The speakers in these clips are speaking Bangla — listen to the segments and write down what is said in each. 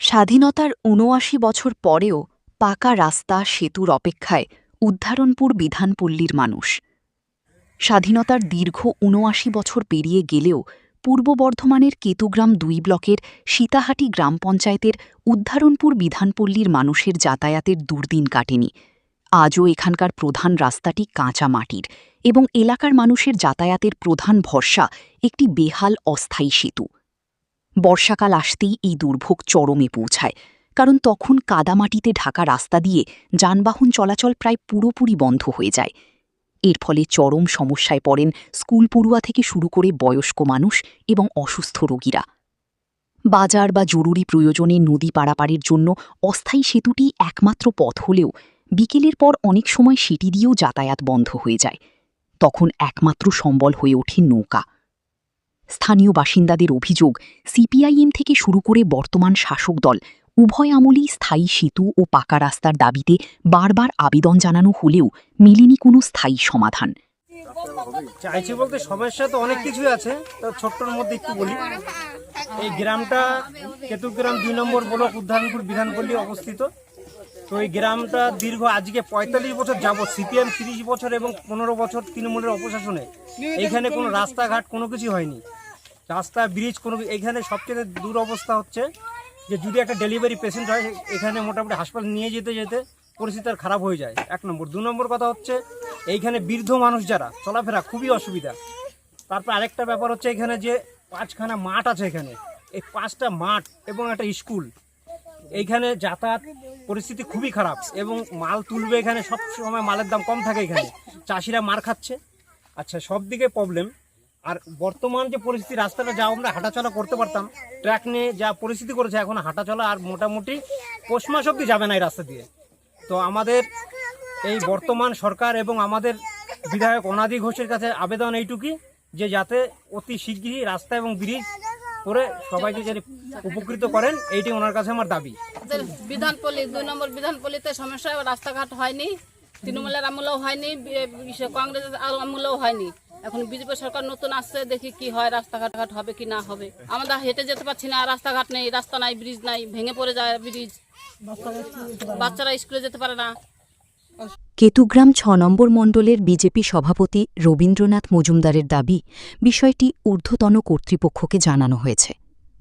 স্বাধীনতার ৭৯ বছর পরেও পাকা রাস্তা সেতুর অপেক্ষায় উদ্ধারণপুর বিধানপল্লীর মানুষ। স্বাধীনতার দীর্ঘ ৭৯ বছর পেরিয়ে গেলেও পূর্ব বর্ধমানের কেতুগ্রাম ২ ব্লকের সীতাহাটি গ্রাম পঞ্চায়েতের উদ্ধারণপুর বিধানপল্লীর মানুষের যাতায়াতের দুর্দিন কাটেনি। আজও এখানকার প্রধান রাস্তাটি কাঁচা মাটির এবং এলাকার মানুষের যাতায়াতের প্রধান ভরসা একটি বেহাল অস্থায়ী সেতু। বর্ষাকাল আসতেই এই দুর্ভোগ চরমে পৌঁছায়, কারণ তখন কাদামাটিতে ঢাকা রাস্তা দিয়ে যানবাহন চলাচল প্রায় পুরোপুরি বন্ধ হয়ে যায়। এর ফলে চরম সমস্যায় পড়েন স্কুল পড়ুয়া থেকে শুরু করে বয়স্ক মানুষ এবং অসুস্থ রোগীরা। বাজার বা জরুরি প্রয়োজনে নদী পারাপারের জন্য অস্থায়ী সেতুটি একমাত্র পথ হলেও বিকেলের পর অনেক সময় সেটি দিয়েও যাতায়াত বন্ধ হয়ে যায়। তখন একমাত্র সম্বল হয়ে ওঠে নৌকা। স্থানীয় বাসিন্দাদের অভিযোগ, সিপিআইএম থেকে শুরু করে বর্তমান শাসক দল উভয় আমলেই স্থায়ী সেতু ও পাকা রাস্তার দাবিতে বারবার আবেদন জানানো হলেও মেলেনি কোনো স্থায়ী সমাধান। চাইছি বলতে সমস্যা তো অনেক কিছুই আছে, তো ছোট্টর মধ্যে একটু বলি। এই গ্রামটা কেতুগ্রাম ২ নম্বর ব্লক উদ্ধারণপুর বিধানপল্লী অবস্থিত। তো এই গ্রামটা দীর্ঘ আজকে ৪৫ বছর যাবৎ সিপিএম ৩০ বছর এবং ১৫ বছর তৃণমূলের অপশাসনে এইখানে কোনো রাস্তাঘাট কোনো কিছু হয়নি। রাস্তা ব্রিজ কোনো, এইখানে সবচেয়ে দুরবস্থা হচ্ছে যে যদি একটা ডেলিভারি পেশেন্ট হয় এখানে মোটামুটি হাসপাতাল নিয়ে যেতে যেতে পরিস্থিতি আর খারাপ হয়ে যায়, ১ নম্বর। ২ নম্বর কথা হচ্ছে এইখানে বৃদ্ধ মানুষ যারা চলাফেরা খুবই অসুবিধা। তারপর আরেকটা ব্যাপার হচ্ছে এখানে যে ৫খানা মাঠ আছে, এখানে এই ৫টা মাঠ এবং একটা স্কুল, এইখানে যাতায়াত পরিস্থিতি খুবই খারাপ এবং মাল তুলবে এখানে সব সময় মালের দাম কম থাকে, এখানে চাষিরা মার খাচ্ছে। আচ্ছা, সব দিকে প্রবলেম। আর বর্তমান যে পরিস্থিতি, রাস্তাটা যা আমরা হাঁটাচলা করতে পারতাম, ট্র্যাক নিয়ে যা পরিস্থিতি করেছে এখন হাঁটাচলা আর মোটামুটি পৌষ মাস অব্দি যাবে না এই রাস্তা দিয়ে। তো আমাদের এই বর্তমান সরকার এবং আমাদের বিধায়ক অনাদি ঘোষের কাছে আবেদন এইটুকুই যে যাতে অতি শীঘ্রই রাস্তা এবং ব্রিজ করে সবাইকে যদি উপকৃত করেন, এইটি ওনার কাছে আমার দাবি। বিধানপল্লী ২ নম্বর বিধানপল্লীতে সমস্যা, রাস্তাঘাট হয়নি, তৃণমূলের আমলেও হয়নি, কংগ্রেসের আমলেও হয়নি। এখন বিজেপি সরকার নতুন আসছে, দেখি কি হয়, রাস্তাঘাট হবে কি না হবে। আমরা হেঁটে যেতে পারছি না, রাস্তাঘাট নেই, রাস্তা নাই, ব্রিজ নাই, ভেঙে পড়ে যায় ব্রিজ, বাচ্চারা স্কুলে যেতে পারে না। কেতুগ্রাম ৬ নম্বর মণ্ডলের বিজেপি সভাপতি রবীন্দ্রনাথ মজুমদারের দাবি, বিষয়টি ঊর্ধ্বতন কর্তৃপক্ষকে জানানো হয়েছে।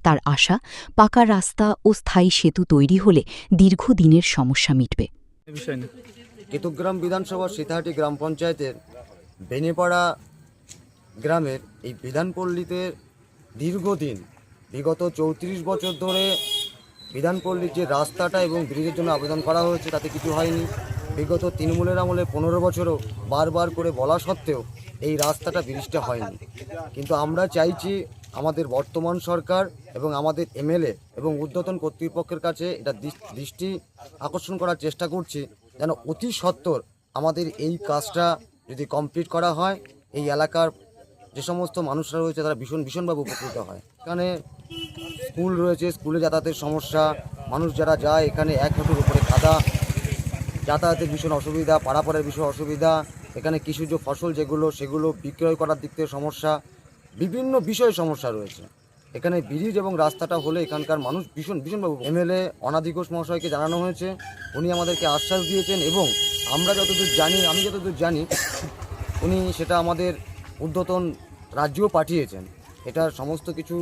তার আশা, পাকা রাস্তা ও স্থায়ী সেতু তৈরি হলে দীর্ঘদিনের সমস্যা মিটবে। কেতুগ্রাম বিধানসভা সীতাহাটি গ্রাম পঞ্চায়েতের বেনেপাড়া গ্রামের এই বিধানপল্লীতে দীর্ঘদিন বিগত ৩৪ বছর ধরে বিধানপল্লীর যে রাস্তাটা এবং ব্রিজের জন্য আবেদন করা হয়েছে তাতে কিছু হয়নি। বিগত তৃণমূলের আমলে ১৫ বছরও বারবার করে বলা সত্ত্বেও এই রাস্তাটা ব্রিজটা হয়নি। কিন্তু আমরা চাইছি আমাদের বর্তমান সরকার এবং আমাদের এমএলএ এবং ঊর্ধ্বতন কর্তৃপক্ষের কাছে এটা দৃষ্টি আকর্ষণ করার চেষ্টা করছি যেন অতি সত্বর আমাদের এই কাজটা যদি কমপ্লিট করা হয়, এই এলাকার যে সমস্ত মানুষরা রয়েছে তারা ভীষণভাবে উপকৃত হয়। এখানে স্কুল রয়েছে, স্কুলে যাতায়াতের সমস্যা, মানুষ যারা যায় এখানে ১ হাঁটুর উপরে কাদা, যাতায়াতের ভীষণ অসুবিধা, পারাপারের ভীষণ অসুবিধা, এখানে কৃষিজ ফসল যেগুলো সেগুলো বিক্রয় করার দিক থেকে সমস্যা, বিভিন্ন বিষয়ে সমস্যা রয়েছে। এখানে ব্রিজ এবং রাস্তাটা হলে এখানকার মানুষ ভীষণভাবে। এমএলএ অনাদি ঘোষ মহাশয়কে জানানো হয়েছে, উনি আমাদেরকে আশ্বাস দিয়েছেন এবং আমি যতদূর জানি উনি সেটা আমাদের ঊর্ধ্বতন রাজ্যও পাঠিয়েছেন। এটার সমস্ত কিছু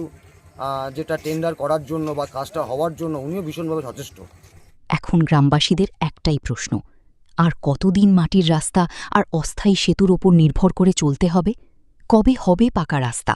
যেটা টেন্ডার করার জন্য বা কাজটা হওয়ার জন্য উনিও ভীষণভাবে সচেষ্ট। এখন গ্রামবাসীদের একটাই প্রশ্ন, আর কতদিন মাটির রাস্তা আর অস্থায়ী সেতুর ওপর নির্ভর করে চলতে হবে? কবে হবে পাকা রাস্তা?